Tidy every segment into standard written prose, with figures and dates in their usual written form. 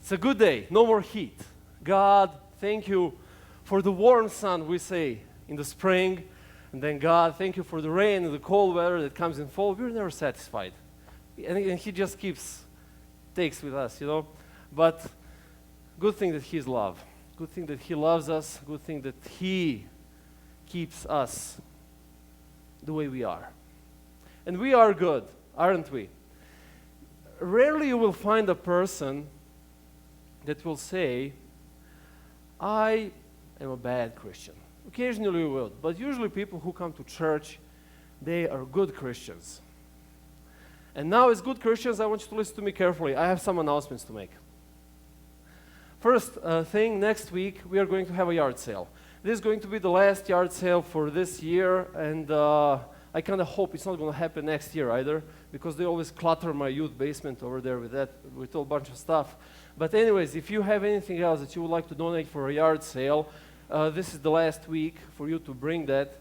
It's a good day, no more heat. God, thank you for the warm sun, we say, in the spring. And then God, thank you for the rain and the cold weather that comes in fall. We're never satisfied. And he just takes with us, But good thing that he's love. Good thing that he loves us. Good thing that he keeps us the way we are. And we are good, aren't we? Rarely you will find a person that will say, I am a bad Christian. Occasionally you will, but usually people who come to church, they are good Christians. And now as good Christians, I want you to listen to me carefully. I have some announcements to make. First thing, next week we are going to have a yard sale. This is going to be the last yard sale for this year, and I kind of hope it's not going to happen next year either, because they always clutter my youth basement over there with a whole bunch of stuff. But anyways, if you have anything else that you would like to donate for a yard sale, this is the last week for you to bring that,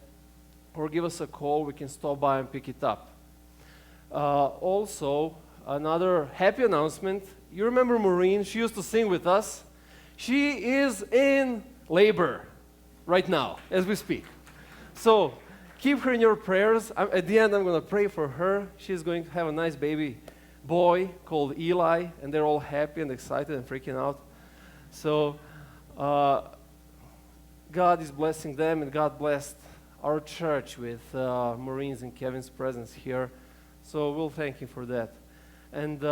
or give us a call. We can stop by and pick it up. Also, another happy announcement. You remember Maureen? She used to sing with us. She is in labor right now, as we speak. So keep her in your prayers. At the end, I'm going to pray for her. She's going to have a nice baby boy called Eli, and they're all happy and excited and freaking out. So God is blessing them, and God blessed our church with Maureen's and Kevin's presence here. So we'll thank him for that. And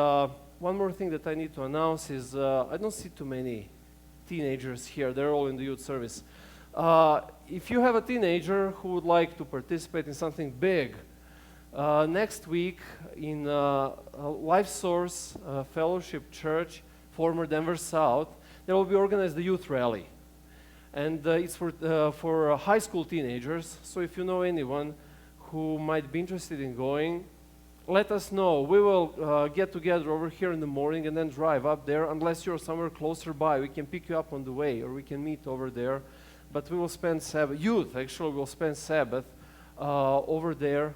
one more thing that I need to announce is I don't see too many teenagers here. They're all in the youth service. If you have a teenager who would like to participate in something big, next week in Life Source Fellowship Church, former Denver South, there will be organized the youth rally. And it's for high school teenagers. So if you know anyone who might be interested in going, let us know. We will get together over here in the morning and then drive up there. Unless you're somewhere closer by, we can pick you up on the way, or we can meet over there. But we will spend Sabbath, youth actually will spend Sabbath over there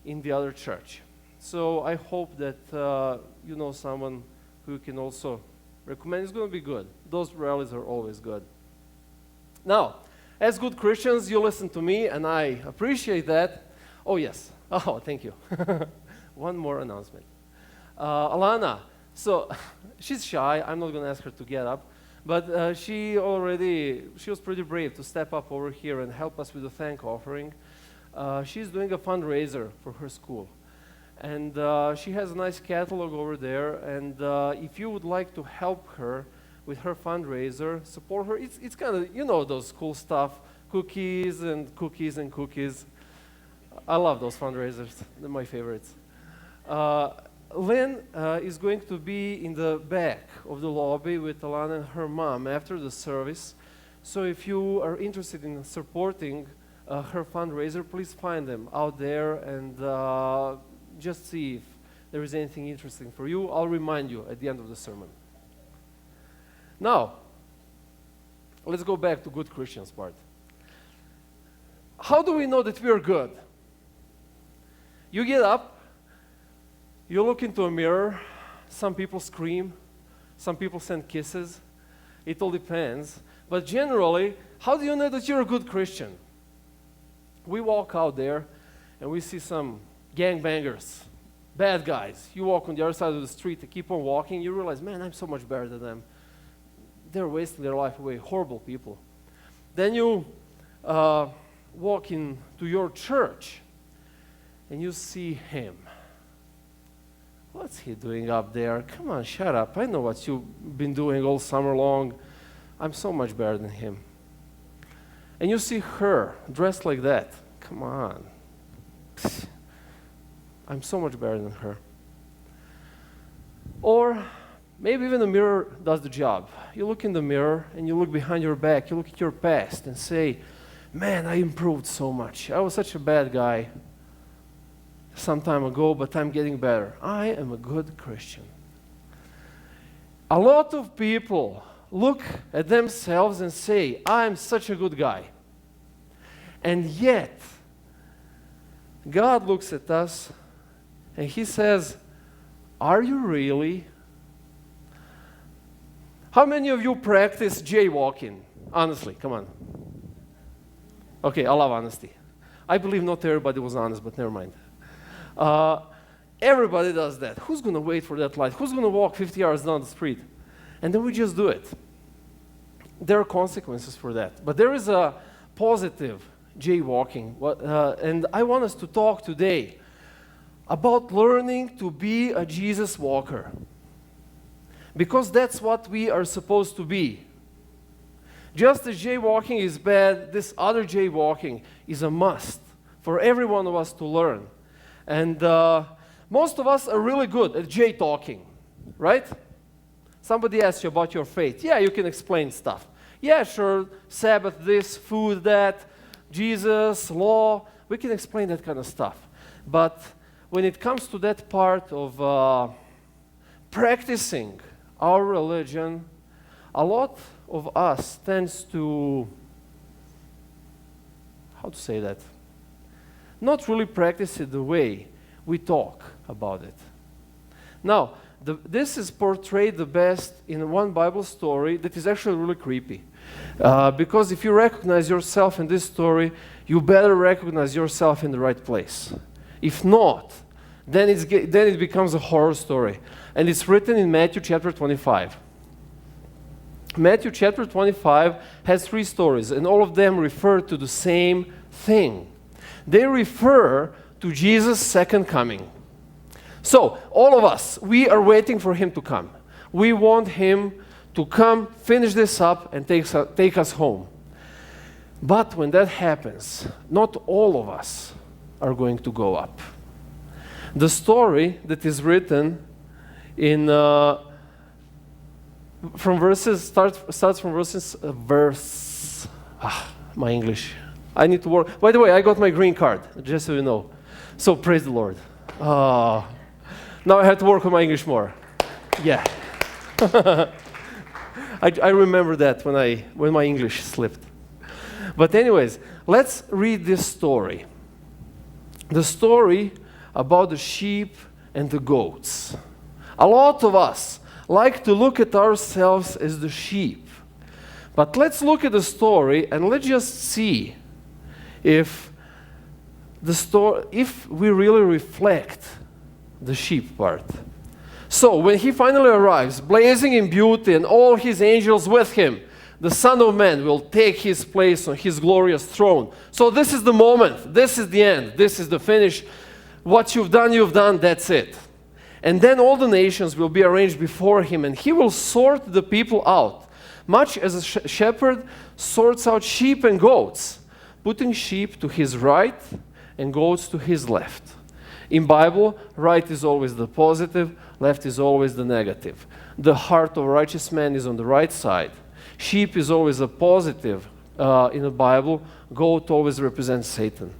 in the other church. So I hope that you know someone who can also recommend. It's going to be good. Those rallies are always good. Now, as good Christians, you listen to me, and I appreciate that. Oh, yes. Oh, thank you. One more announcement. Alana, so she's shy. I'm not going to ask her to get up. But she was pretty brave to step up over here and help us with the thank offering. She's doing a fundraiser for her school. And she has a nice catalog over there. And if you would like to help her with her fundraiser, support her. It's kind of, those cool stuff, cookies and cookies and cookies. I love those fundraisers. They're my favorites. Lynn is going to be in the back of the lobby with Alana and her mom after the service. So if you are interested in supporting her fundraiser, please find them out there and just see if there is anything interesting for you. I'll remind you at the end of the sermon. Now, let's go back to good Christians part. How do we know that we are good? You get up, you look into a mirror, some people scream, some people send kisses. It all depends. But generally, how do you know that you're a good Christian? We walk out there and we see some gangbangers, bad guys. You walk on the other side of the street and keep on walking, you realize, man, I'm so much better than them. They're wasting their life away, horrible people. Then you walk into your church and you see him. What's he doing up there? Come on, shut up. I know what you've been doing all summer long. I'm so much better than him. And you see her dressed like that. Come on. I'm so much better than her. Or maybe even the mirror does the job. You look in the mirror and you look behind your back, you look at your past and say, man, I improved so much. I was such a bad guy some time ago, but I'm getting better. I am a good Christian. A lot of people look at themselves and say, I'm such a good guy. And yet, God looks at us and He says, are you really? How many of you practice jaywalking? Honestly, come on. Okay, I love honesty. I believe not everybody was honest, but never mind. Everybody does that. Who's going to wait for that light? Who's going to walk 50 yards down the street? And then we just do it. There are consequences for that. But there is a positive jaywalking. And I want us to talk today about learning to be a Jesus walker. Because that's what we are supposed to be. Just as jaywalking is bad, this other jaywalking is a must for every one of us to learn. And most of us are really good at jay-talking, right? Somebody asks you about your faith. Yeah, you can explain stuff. Yeah, sure, Sabbath this, food that, Jesus, law, we can explain that kind of stuff. But when it comes to that part of practicing our religion, a lot of us tends to, how to say that, not really practice it the way we talk about it. Now, this is portrayed the best in one Bible story that is actually really creepy. Because if you recognize yourself in this story, you better recognize yourself in the right place. If not, then it becomes a horror story. And it's written in Matthew chapter 25. Matthew chapter 25 has 3 stories, and all of them refer to the same thing. They refer to Jesus' second coming. So, all of us, we are waiting for him to come. We want him to come, finish this up, and take us home. But when that happens, not all of us are going to go up. The story that is written in starts from my English. I need to work. By the way, I got my green card, just so you know. So praise the Lord. Now I have to work on my English more. Yeah. I remember that when my English slipped. But anyways, let's read this story. The story about the sheep and the goats. A lot of us like to look at ourselves as the sheep. But let's look at the story and let's just see if we really reflect the sheep part. So when he finally arrives, blazing in beauty and all his angels with him, the Son of Man will take his place on his glorious throne. So this is the moment. This is the end. This is the finish. What you've done, that's it. And then all the nations will be arranged before him, and he will sort the people out, much as a shepherd sorts out sheep and goats, putting sheep to his right and goats to his left. In Bible, right is always the positive, left is always the negative. The heart of a righteous man is on the right side. Sheep is always a positive in the Bible. Goat always represents Satan.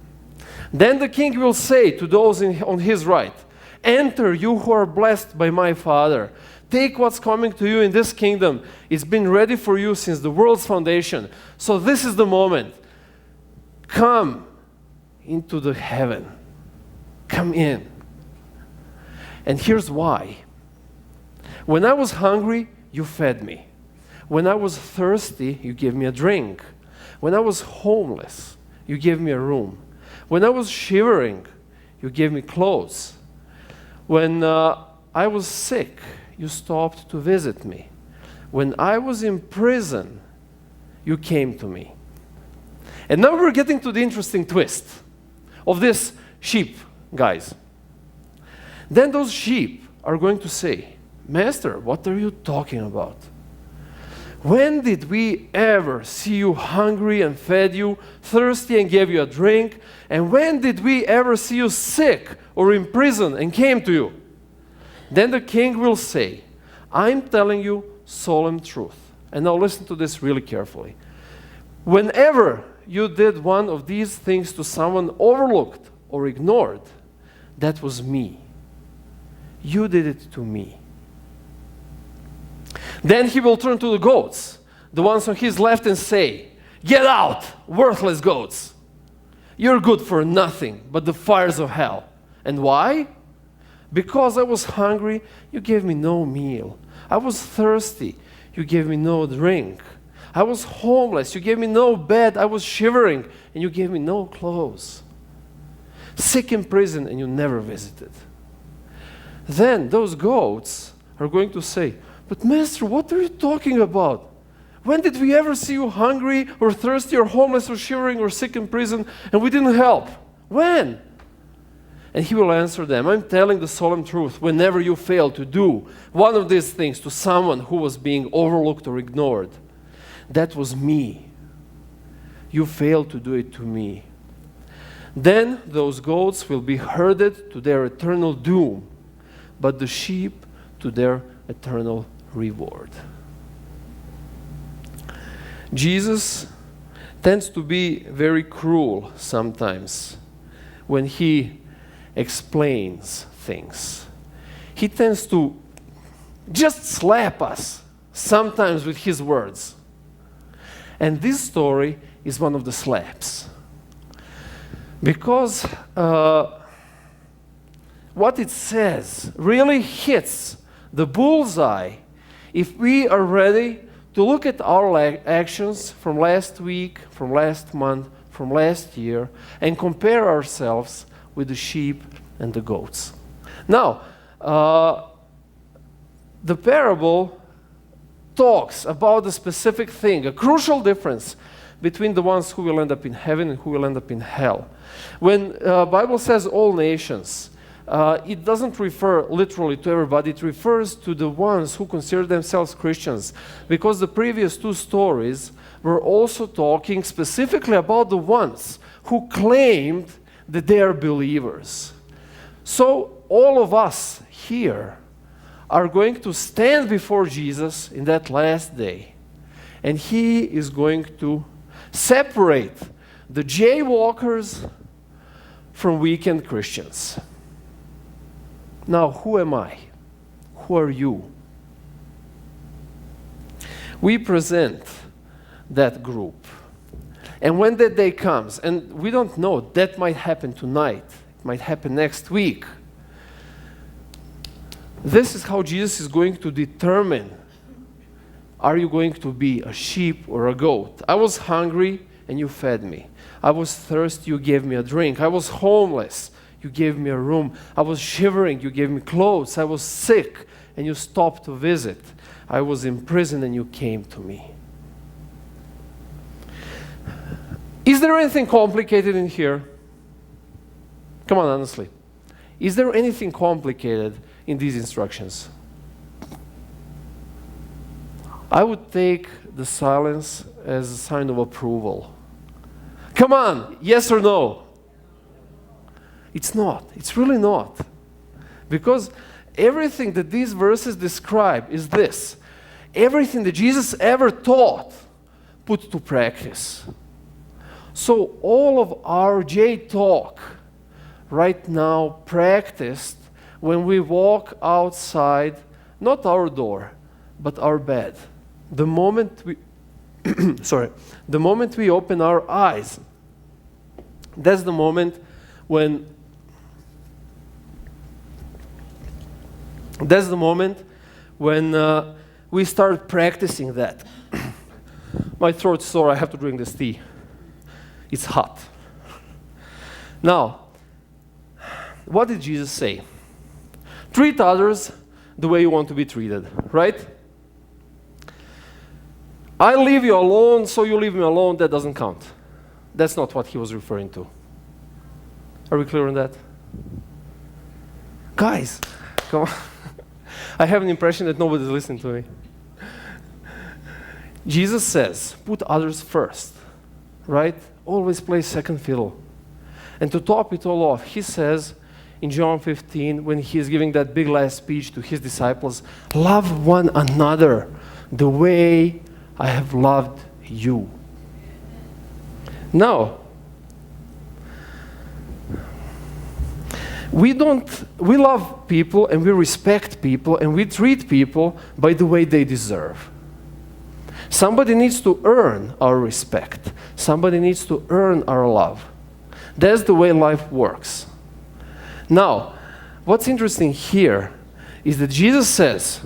Then the king will say to those on his right, "Enter, you who are blessed by my Father. Take what's coming to you in this kingdom. It's been ready for you since the world's foundation." So this is the moment. Come into the heaven. Come in. And here's why. When I was hungry, you fed me. When I was thirsty, you gave me a drink. When I was homeless, you gave me a room. When I was shivering, you gave me clothes. When I was sick, you stopped to visit me. When I was in prison, you came to me. And now we're getting to the interesting twist of this sheep, guys. Then those sheep are going to say, "Master, what are you talking about? When did we ever see you hungry and fed you, thirsty and gave you a drink? And when did we ever see you sick or in prison and came to you?" Then the king will say, "I'm telling you solemn truth." And now listen to this really carefully. Whenever you did one of these things to someone overlooked or ignored, that was me. You did it to me. Then he will turn to the goats, the ones on his left, and say, "Get out, worthless goats. You're good for nothing but the fires of hell." And why? "Because I was hungry, you gave me no meal. I was thirsty, You gave me no drink. I was homeless. You gave me no bed. I was shivering, and you gave me no clothes. Sick in prison, and you never visited. Then those goats are going to say, but Master, what are you talking about? When did we ever see you hungry or thirsty or homeless or shivering or sick in prison and we didn't help? When? And he will answer them, I'm telling the solemn truth. Whenever you fail to do one of these things to someone who was being overlooked or ignored, that was me. You failed to do it to me. Then those goats will be herded to their eternal doom, but the sheep to their eternal reward. Jesus tends to be very cruel sometimes when he explains things. He tends to just slap us sometimes with his words. And this story is one of the slaps. Because what it says really hits the bullseye if we are ready to look at our actions from last week, from last month, from last year, and compare ourselves with the sheep and the goats. Now, the parable talks about a specific thing, a crucial difference between the ones who will end up in heaven and who will end up in hell. When Bible says all nations, it doesn't refer literally to everybody. It refers to the ones who consider themselves Christians, because the previous two stories were also talking specifically about the ones who claimed that they are believers. So all of us here are going to stand before Jesus in that last day, and he is going to separate the jaywalkers from weekend Christians. Now, who am I? Who are you? We present that group. And when that day comes, and we don't know, that might happen tonight, it might happen next week. This is how Jesus is going to determine, are you going to be a sheep or a goat? I was hungry and you fed me. I was thirsty, you gave me a drink. I was homeless, you gave me a room. I was shivering, you gave me clothes. I was sick, and you stopped to visit. I was in prison, and you came to me. Is there anything complicated in here? Come on, honestly. Is there anything complicated in these instructions? I would take the silence as a sign of approval. Come on, yes or no? It's not. It's really not. Because everything that these verses describe is this. Everything that Jesus ever taught, put to practice. So all of our J talk right now practiced when we walk outside, not our door, but our bed. The moment we the moment we open our eyes, that's the moment when we start practicing that. My throat's sore, I have to drink this tea. It's hot. Now, what did Jesus say? Treat others the way you want to be treated, right? I leave you alone, so you leave me alone. That doesn't count. That's not what he was referring to. Are we clear on that? Guys, come on. I have an impression that nobody's listening to me. Jesus says, put others first, right? Always play second fiddle. And to top it all off, he says in John 15, when he is giving that big last speech to his disciples, love one another the way I have loved you. Now, we love people and we respect people and we treat people by the way they deserve. Somebody needs to earn our respect. Somebody needs to earn our love. That's the way life works. Now, what's interesting here is that Jesus says,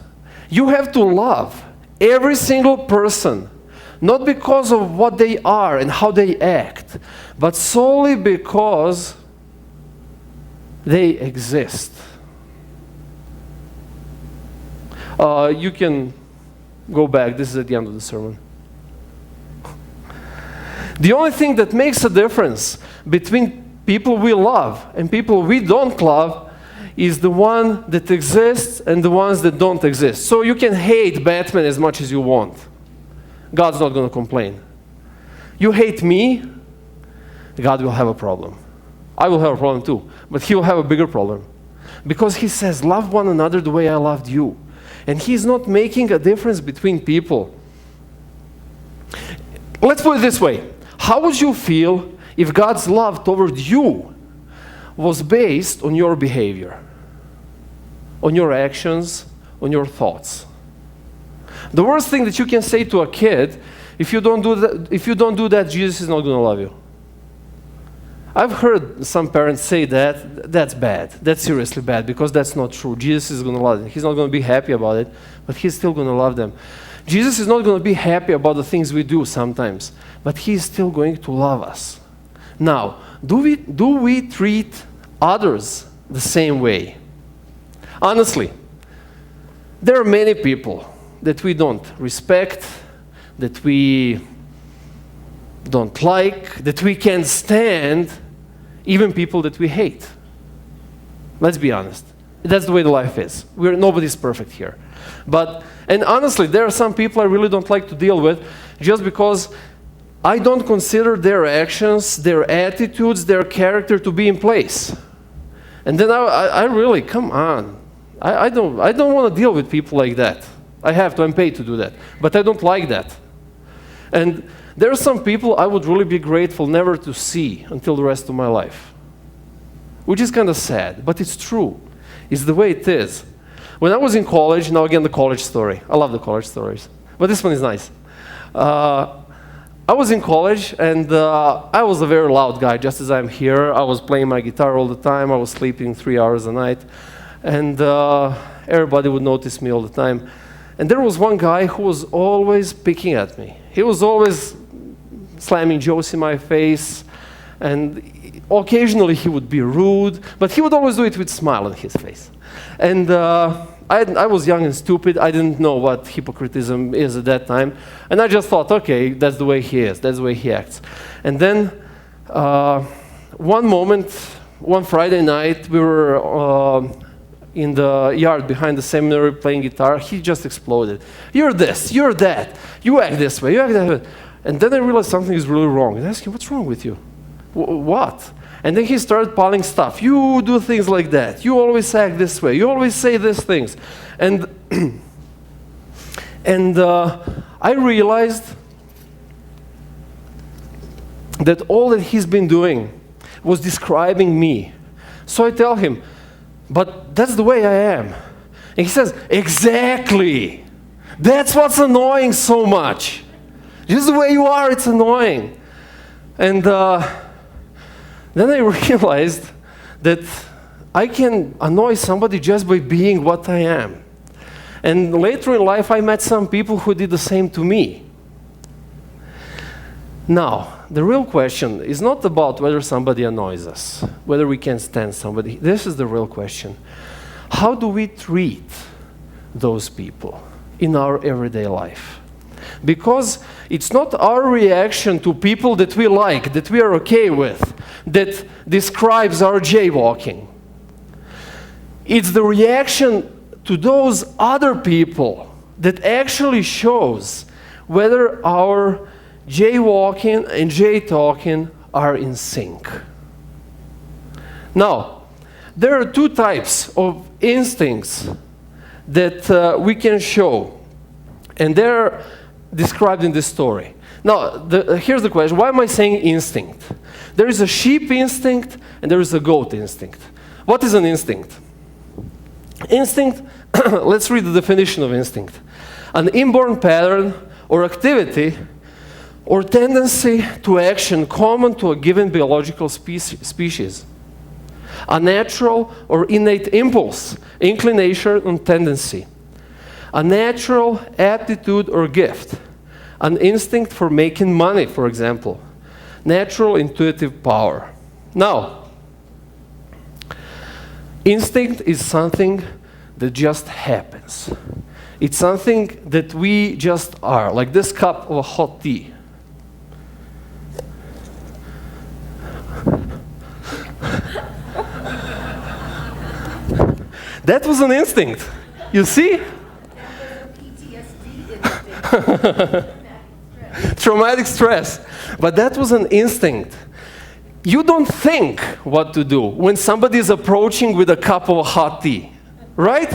you have to love Every single person. Not because of what they are and how they act, but solely because they exist. You can go back. This is at the end of the sermon. The only thing that makes a difference between people we love and people we don't love is the one that exists and the ones that don't exist. So you can hate Batman as much as you want. God's not going to complain. You hate me, God will have a problem. I will have a problem too, but He will have a bigger problem. Because He says, love one another the way I loved you. And He's not making a difference between people. Let's put it this way. How would you feel if God's love toward you was based on your behavior, on your actions, on your thoughts? The worst thing that you can say to a kid, if you don't do that, Jesus is not going to love you. I've heard some parents say that. That's bad. That's seriously bad, because that's not true. Jesus is going to love them. He's not going to be happy about it, but He's still going to love them. Jesus is not going to be happy about the things we do sometimes, but He's still going to love us. Now, do we treat others the same way? Honestly, there are many people that we don't respect, that we don't like, that we can't stand, even people that we hate. Let's be honest. That's the way the life is. Nobody's perfect here. And honestly, there are some people I really don't like to deal with just because I don't consider their actions, their attitudes, their character to be in place. And then I really, come on. I don't want to deal with people like that. I have to, I'm paid to do that. But I don't like that. And there are some people I would really be grateful never to see until the rest of my life. Which is kind of sad, but it's true. It's the way it is. When I was in college, now again the college story. I love the college stories. But this one is nice. I was in college, and I was a very loud guy, just as I'm here. I was playing my guitar all the time. I was sleeping 3 hours a night. And everybody would notice me all the time. And there was one guy who was always picking at me. He was always slamming jokes in my face. And occasionally he would be rude, but he would always do it with a smile on his face. And I was young and stupid. I didn't know what hypocritism is at that time. And I just thought, okay, that's the way he is. That's the way he acts. And then one Friday night, we were in the yard behind the seminary playing guitar. He just exploded. You're this, you're that. You act this way, you act that way. And then I realized something is really wrong. And I asked him, what's wrong with you? What? And then he started piling stuff. You do things like that. You always act this way. You always say these things. And I realized that all that he's been doing was describing me. So I tell him, but that's the way I am. And he says, exactly. That's what's annoying so much. Just the way you are, it's annoying. And then I realized that I can annoy somebody just by being what I am. And later in life, I met some people who did the same to me. Now, the real question is not about whether somebody annoys us, whether we can stand somebody. This is the real question. How do we treat those people in our everyday life? Because it's not our reaction to people that we like, that we are okay with, that describes our jaywalking. It's the reaction to those other people that actually shows whether our jaywalking and jay-talking are in sync. Now, there are two types of instincts that we can show, and they're described in this story. Now, here's the question. Why am I saying instinct? There is a sheep instinct and there is a goat instinct. What is an instinct? Instinct, let's read the definition of instinct. An inborn pattern or activity or tendency to action common to a given biological species. A natural or innate impulse, inclination, and tendency. a natural aptitude or gift, an instinct for making money, for example, natural intuitive power. Now, instinct is something that just happens. It's something that we just are, like this cup of hot tea. That was an instinct. You see? Traumatic stress. But that was an instinct. You don't think what to do when somebody is approaching with a cup of hot tea, right?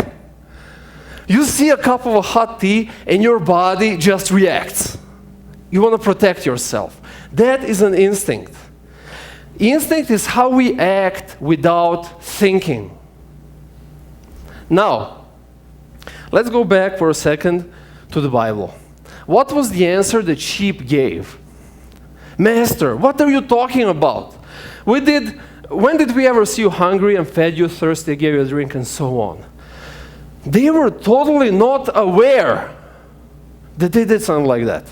You see a cup of hot tea and your body just reacts. You want to protect yourself. That is an instinct. Instinct is how we act without thinking. Now, let's go back for a second to the Bible. What was the answer that sheep gave? Master, what are you talking about? When did we ever see you hungry and fed you, thirsty, gave you a drink, and so on? They were totally not aware that they did something like that.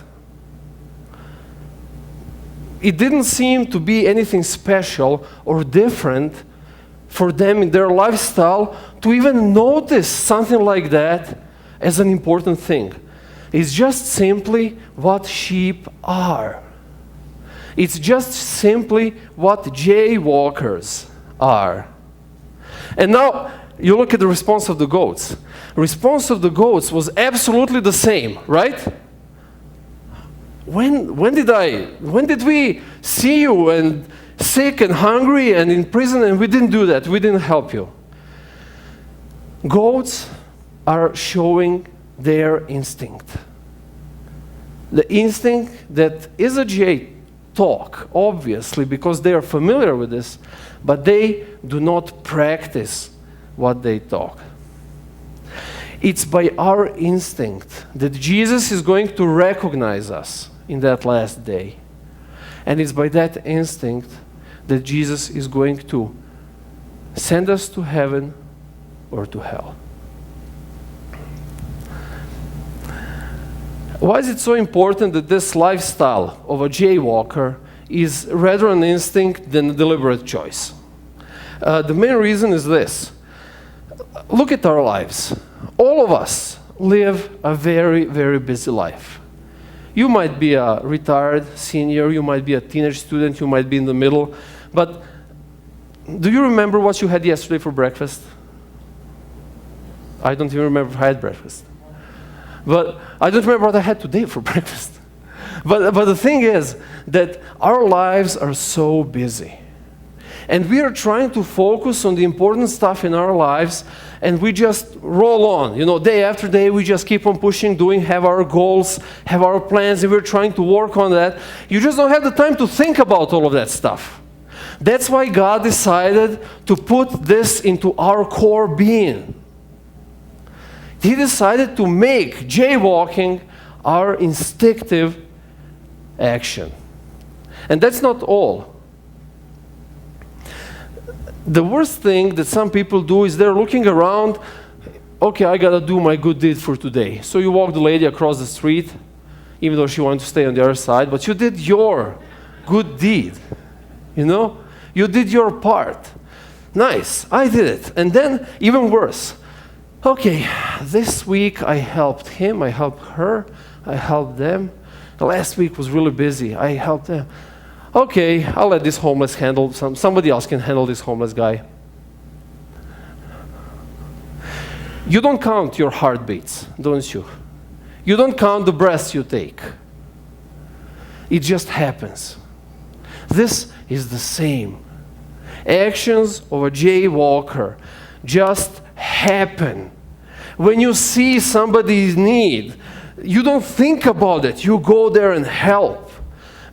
It didn't seem to be anything special or different for them in their lifestyle to even notice something like that as an important thing. It's just simply what sheep are. It's just simply what jaywalkers are. And now you look at the response of the goats. The response of the goats was absolutely the same, right? When did we see you and sick and hungry and in prison and we didn't do that? We didn't help you. Goats are showing their instinct. The instinct that is a jay talk, obviously, because they are familiar with this, but they do not practice what they talk. It's by our instinct that Jesus is going to recognize us in that last day. And it's by that instinct that Jesus is going to send us to heaven or to hell. Why is it so important that this lifestyle of a jaywalker is rather an instinct than a deliberate choice? The main reason is this. Look at our lives. All of us live a very, very busy life. You might be a retired senior, you might be a teenage student, you might be in the middle, but do you remember what you had yesterday for breakfast? I don't even remember if I had breakfast. But I don't remember what I had today for breakfast. But the thing is that our lives are so busy. And we are trying to focus on the important stuff in our lives, and we just roll on. You know, day after day, we just keep on pushing, have our goals, have our plans, and we're trying to work on that. You just don't have the time to think about all of that stuff. That's why God decided to put this into our core being. He decided to make jaywalking our instinctive action. And that's not all. The worst thing that some people do is they're looking around, okay, I gotta do my good deed for today. So you walk the lady across the street, even though she wanted to stay on the other side, but you did your good deed. You know? You did your part. Nice, I did it. And then, even worse, okay, this week I helped him, I helped her, I helped them. The last week was really busy, I helped them. Okay, I'll let this homeless handle, somebody else can handle this homeless guy. You don't count your heartbeats, don't you? You don't count the breaths you take. It just happens. This is the same. Actions of a jaywalker just happen. When you see somebody's need, you don't think about it. You go there and help.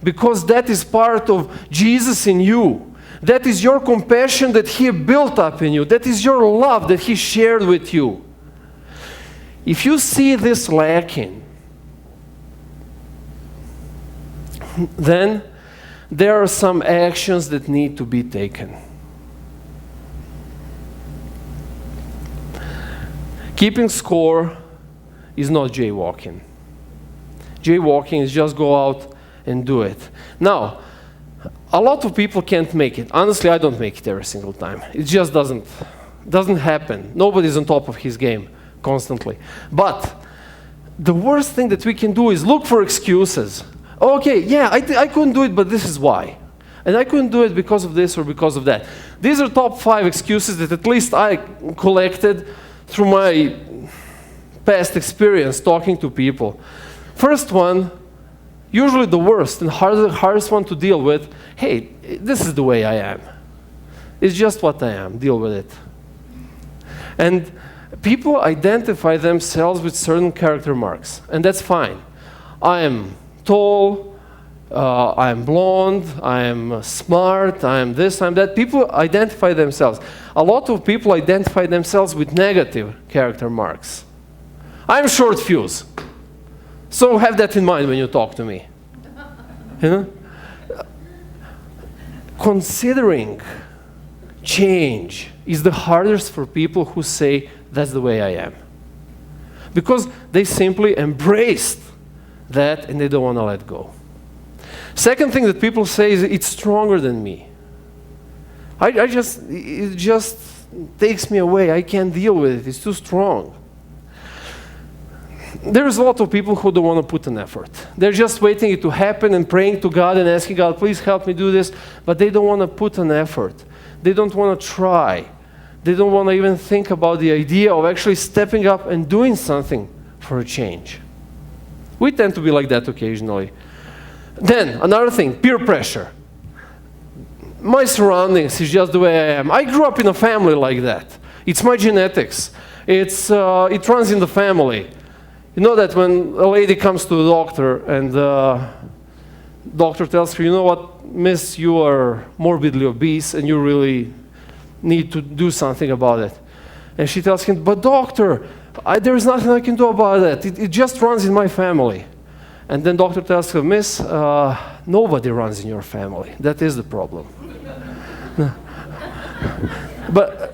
Because that is part of Jesus in you. That is your compassion that He built up in you. That is your love that He shared with you. If you see this lacking, then there are some actions that need to be taken. Keeping score is not jaywalking. Jaywalking is just go out and do it. Now, a lot of people can't make it. Honestly, I don't make it every single time. It just doesn't happen. Nobody's on top of his game constantly. But the worst thing that we can do is look for excuses. Okay, yeah, I couldn't do it, but this is why. And I couldn't do it because of this or because of that. These are top 5 excuses that at least I collected through my past experience talking to people. First one, usually the worst and hardest one to deal with, hey, this is the way I am. It's just what I am. Deal with it. And people identify themselves with certain character marks, and that's fine. I am tall, I am blonde, I am smart, I am this, I am that. People identify themselves. A lot of people identify themselves with negative character marks. I am short fuse. So have that in mind when you talk to me. You know? Considering change is the hardest for people who say, that's the way I am. Because they simply embraced that and they don't want to let go. Second thing that people say is, it's stronger than me. It just takes me away. I can't deal with it. It's too strong. There's a lot of people who don't want to put an effort. They're just waiting it to happen and praying to God and asking God, please help me do this, but they don't want to put an effort. They don't want to try. They don't want to even think about the idea of actually stepping up and doing something for a change. We tend to be like that occasionally. Then, another thing, peer pressure. My surroundings is just the way I am. I grew up in a family like that. It's my genetics. It runs in the family. You know that when a lady comes to the doctor and the doctor tells her, you know what, miss, you are morbidly obese and you really need to do something about it. And she tells him, but doctor, there is nothing I can do about that. It just runs in my family. And then doctor tells her, miss, nobody runs in your family. That is the problem. But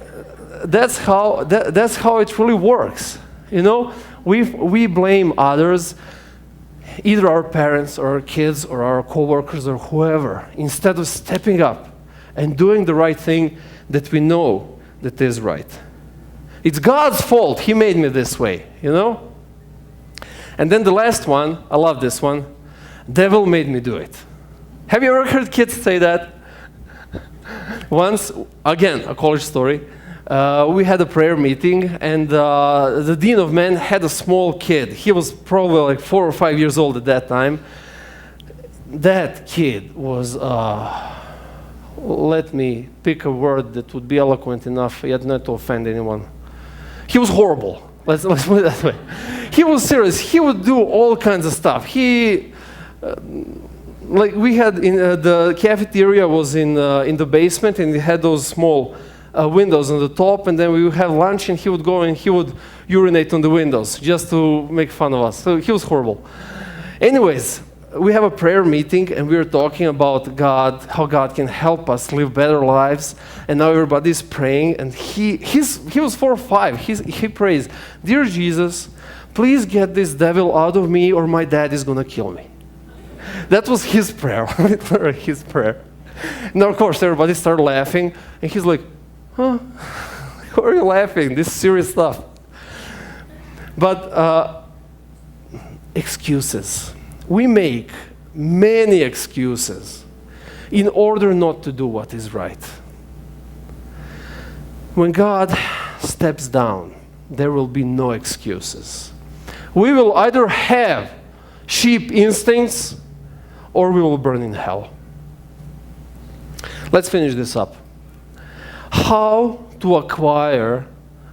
that's how it really works. You know, we blame others, either our parents or our kids or our coworkers or whoever, instead of stepping up and doing the right thing that we know that is right. It's God's fault. He made me this way, you know? And then the last one, I love this one, devil made me do it. Have you ever heard kids say that? Once, again, a college story, we had a prayer meeting, and the dean of men had a small kid. He was probably like 4 or 5 years old at that time. That kid was, let me pick a word that would be eloquent enough yet not to offend anyone. He was horrible. Let's put it that way. He was serious. He would do all kinds of stuff. Like we had in the cafeteria was in the basement, and it had those small windows on the top, and then we would have lunch, and he would go and he would urinate on the windows just to make fun of us. So he was horrible. Anyways, we have a prayer meeting, and we were talking about God, how God can help us live better lives. And now everybody's praying, and he was 4 or 5. He prays, "Dear Jesus, please get this devil out of me, or my dad is gonna kill me." That was his prayer, his prayer. And of course, everybody started laughing, and he's like, "Huh? Why are you laughing? This is serious stuff." But excuses. We make many excuses in order not to do what is right. When God steps down, there will be no excuses. We will either have sheep instincts or we will burn in hell. Let's finish this up. How to acquire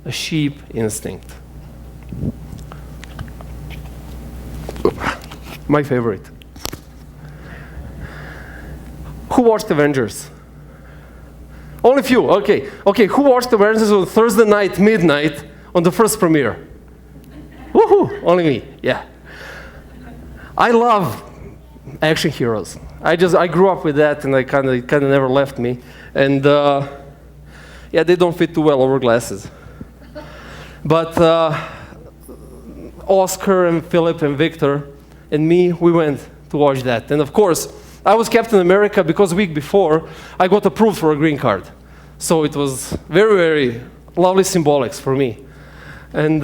a sheep instinct? My favorite. Who watched Avengers? Only few. Okay. Who watched Avengers on Thursday night, midnight, on the first premiere? Woohoo! Only me. Yeah. I love action heroes. I grew up with that, and it kind of never left me. And yeah, they don't fit too well over glasses. But Oscar and Philip and Victor and me, we went to watch that. And of course, I was Captain America because a week before, I got approved for a green card. So it was very, very lovely symbolics for me. And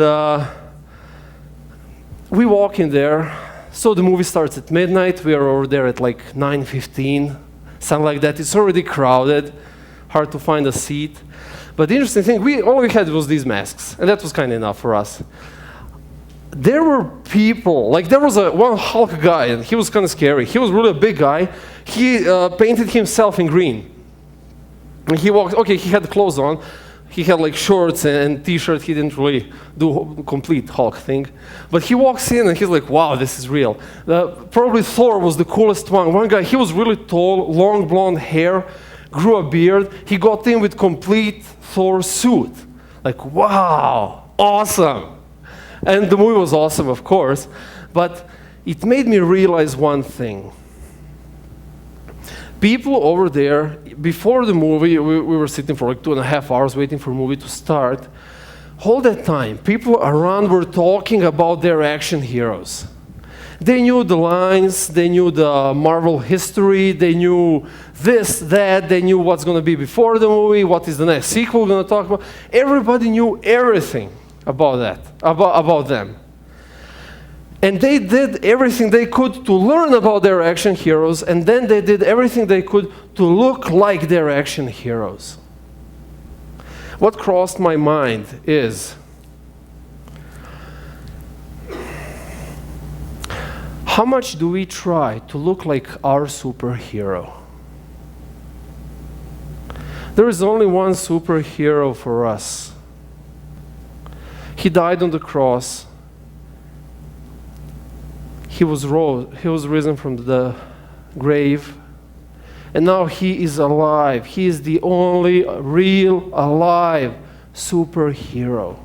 we walk in there. So the movie starts at midnight. We are over there at like 9:15, something like that. It's already crowded, hard to find a seat. But the interesting thing, all we had was these masks, and that was kind of enough for us. There were people, like there was one Hulk guy, and he was kind of scary. He was really a big guy. He painted himself in green. And he walked, okay, he had clothes on. He had like shorts and t-shirt. He didn't really do a complete Hulk thing. But he walks in and he's like, wow, this is real. Probably Thor was the coolest one. One guy, he was really tall, long blonde hair, grew a beard. He got in with complete Thor suit. Like, wow, awesome. And the movie was awesome, of course. But it made me realize one thing. People over there, before the movie, we were sitting for like 2.5 hours waiting for the movie to start. All that time, people around were talking about their action heroes. They knew the lines, they knew the Marvel history, they knew this, that, they knew what's going to be before the movie, what is the next sequel going to talk about. Everybody knew everything about that, about them. And they did everything they could to learn about their action heroes, and then they did everything they could to look like their action heroes. What crossed my mind is, how much do we try to look like our superhero? There is only one superhero for us. He died on the cross. He was risen from the grave, and now he is alive. He is the only real, alive superhero.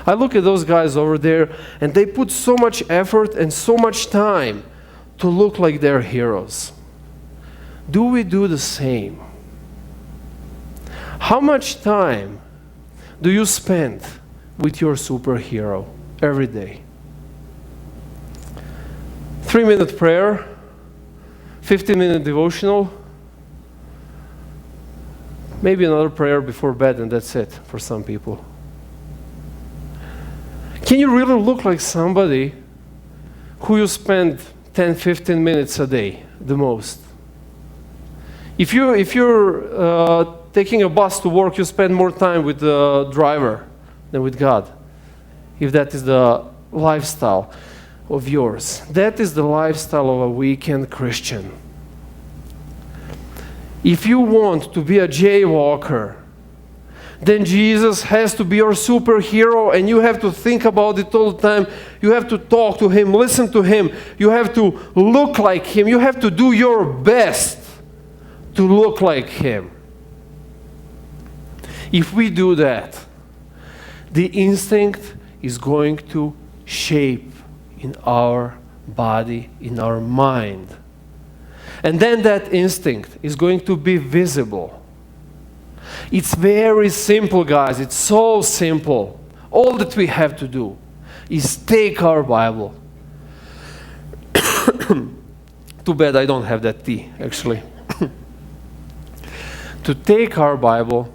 I look at those guys over there, and they put so much effort and so much time to look like their heroes. Do we do the same? How much time do you spend with your superhero every day? 3-minute prayer, 15-minute devotional, maybe another prayer before bed, and that's it for some people. Can you really look like somebody who you spend 10-15 minutes a day the most? If you're taking a bus to work, you spend more time with the driver than with God, if that is the lifestyle of yours. That is the lifestyle of a weekend Christian. If you want to be a jaywalker, then Jesus has to be your superhero, and you have to think about it all the time. You have to talk to him, listen to him. You have to look like him. You have to do your best to look like him. If we do that, the instinct is going to shape in our body, in our mind. And then that instinct is going to be visible. It's very simple, guys. It's so simple. All that we have to do is take our Bible. Too bad I don't have that tea, actually. To take our Bible,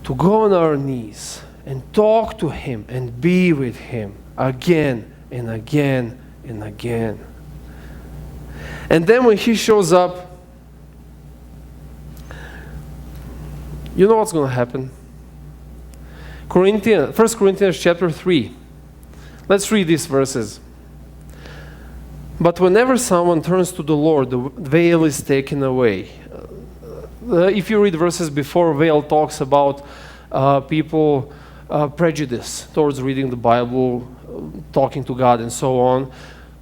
to go on our knees and talk to him and be with him again and again and again. And then when he shows up, you know what's going to happen? 1 Corinthians chapter 3. Let's read these verses. But whenever someone turns to the Lord, the veil is taken away. If you read verses before, veil talks about people prejudice towards reading the Bible, talking to God, and so on.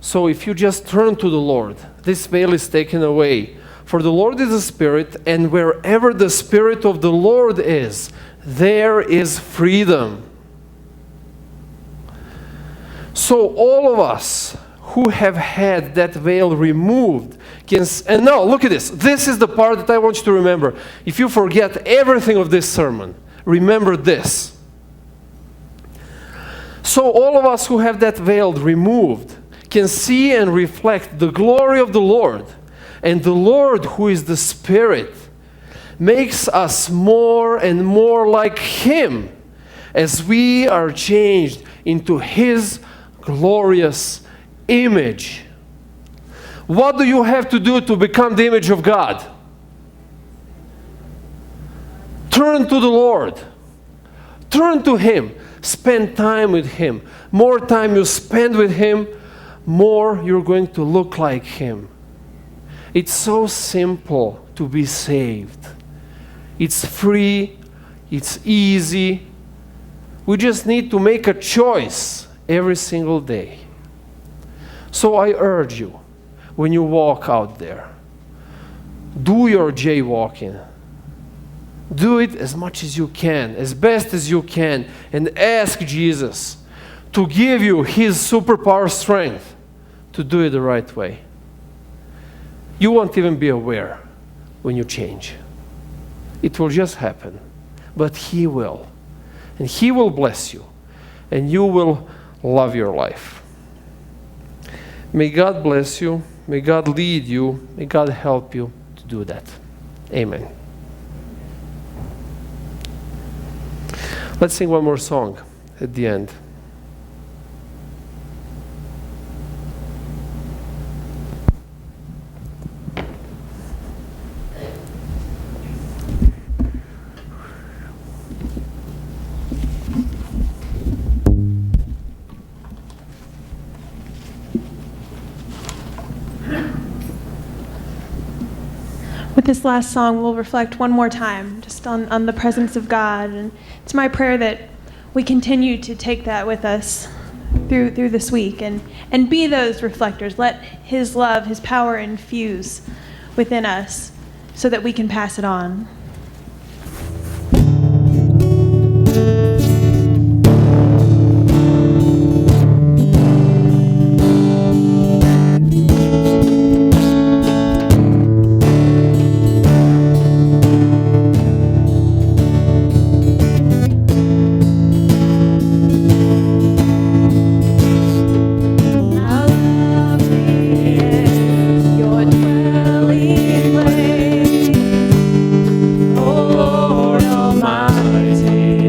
So if you just turn to the Lord, this veil is taken away. For the Lord is a spirit, and wherever the Spirit of the Lord is, there is freedom. So all of us who have had that veil removed and now look at this. This is the part that I want you to remember. If you forget everything of this sermon, remember this. So all of us who have that veil removed can see and reflect the glory of the Lord. And the Lord, who is the Spirit, makes us more and more like Him as we are changed into His glorious image. What do you have to do to become the image of God? Turn to the Lord. Turn to Him. Spend time with Him. More time you spend with Him, more you're going to look like Him. It's so simple to be saved. It's free. It's easy. We just need to make a choice every single day. So I urge you, when you walk out there, do your jaywalking. Do it as much as you can, as best as you can, and ask Jesus to give you His superpower strength to do it the right way. You won't even be aware when you change. It will just happen. But He will. And He will bless you. And you will love your life. May God bless you. May God lead you. May God help you to do that. Amen. Let's sing one more song at the end. With this last song, we'll reflect one more time just on the presence of God. And it's my prayer that we continue to take that with us through this week and be those reflectors. Let His love, His power infuse within us so that we can pass it on. Lord Almighty.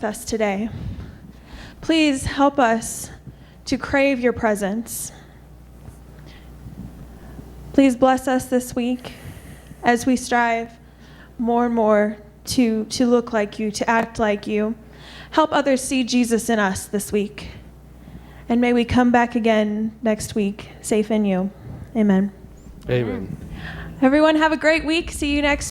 us today. Please help us to crave your presence. Please bless us this week as we strive more and more to look like you, to act like you. Help others see Jesus in us this week. And may we come back again next week, safe in you. Amen. Amen. Everyone have a great week. See you next